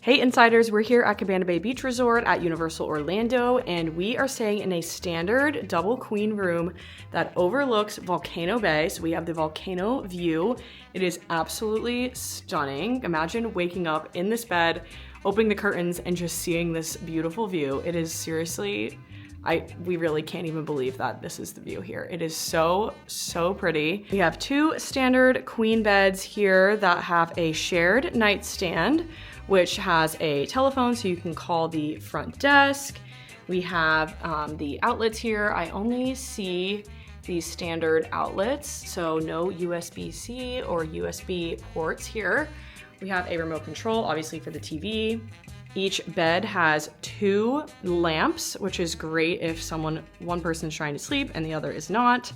Hey Insiders, we're here at Cabana Bay Beach Resort at Universal Orlando, and we are staying in a standard double queen room that overlooks Volcano Bay. So we have the volcano view. It is absolutely stunning. Imagine waking up in this bed, opening the curtains, and just seeing this beautiful view. It is seriously, we really can't even believe that this is the view here. It is so, so pretty. We have two standard queen beds here that have a shared nightstand, which has a telephone so you can call the front desk. We have the outlets here. I only see the standard outlets, so no USB-C or USB ports here. We have a remote control, obviously for the TV. Each bed has two lamps, which is great if one person is trying to sleep and the other is not.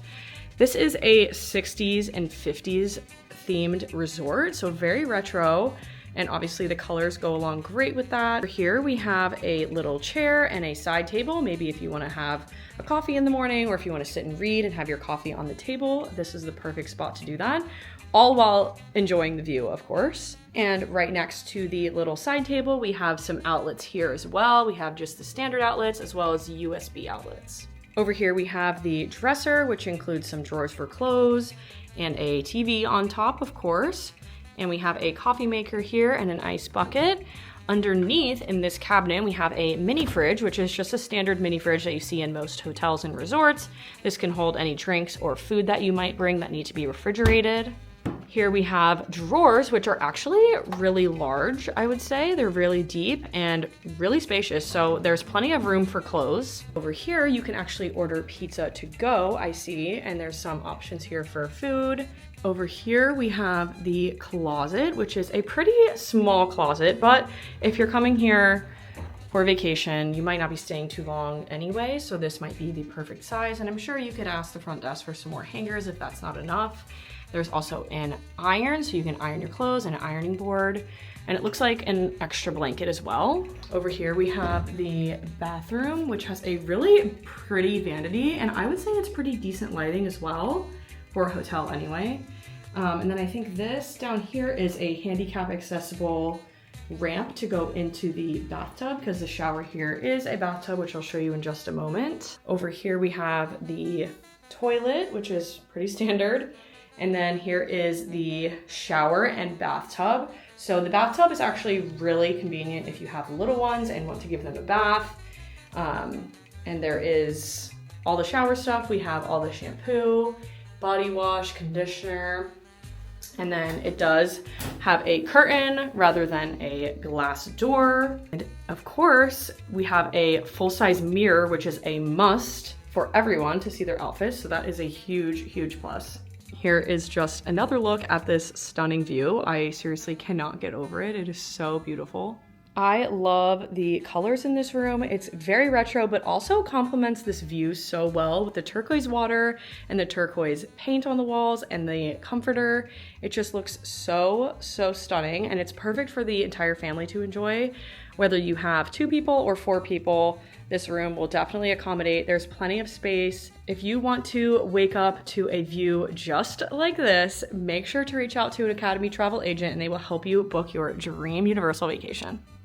This is a 60s and 50s themed resort, so very retro. And obviously the colors go along great with that. Here we have a little chair and a side table. Maybe if you want to have a coffee in the morning, or if you want to sit and read and have your coffee on the table, this is the perfect spot to do that. All while enjoying the view, of course. And right next to the little side table, we have some outlets here as well. We have just the standard outlets as well as USB outlets. Over here we have the dresser, which includes some drawers for clothes and a TV on top, of course. And we have a coffee maker here and an ice bucket. Underneath in this cabinet, we have a mini fridge, which is just a standard mini fridge that you see in most hotels and resorts. This can hold any drinks or food that you might bring that need to be refrigerated. Here we have drawers, which are actually really large, I would say. They're really deep and really spacious, so there's plenty of room for clothes. Over here, you can actually order pizza to go, I see, and there's some options here for food. Over here, we have the closet, which is a pretty small closet, but if you're coming here for vacation, you might not be staying too long anyway, so this might be the perfect size, and I'm sure you could ask the front desk for some more hangers if that's not enough. There's also an iron, so you can iron your clothes, and an ironing board, and it looks like an extra blanket as well. Over here we have the bathroom, which has a really pretty vanity, and I would say it's pretty decent lighting as well, for a hotel anyway. And then I think this down here is a handicap accessible ramp to go into the bathtub, because the shower here is a bathtub, which I'll show you in just a moment. Over here we have the toilet, which is pretty standard. And then here is the shower and bathtub. So the bathtub is actually really convenient if you have little ones and want to give them a bath. And there is all the shower stuff. We have all the shampoo, body wash, conditioner, and then it does have a curtain rather than a glass door. And of course, we have a full-size mirror, which is a must for everyone to see their outfits. So that is a huge, huge plus. Here is just another look at this stunning view. I seriously cannot get over it. It is so beautiful. I love the colors in this room. It's very retro, but also complements this view so well with the turquoise water and the turquoise paint on the walls and the comforter. It just looks so, so stunning, and it's perfect for the entire family to enjoy. Whether you have 2 people or 4 people, this room will definitely accommodate. There's plenty of space. If you want to wake up to a view just like this, make sure to reach out to an Academy travel agent and they will help you book your dream Universal vacation.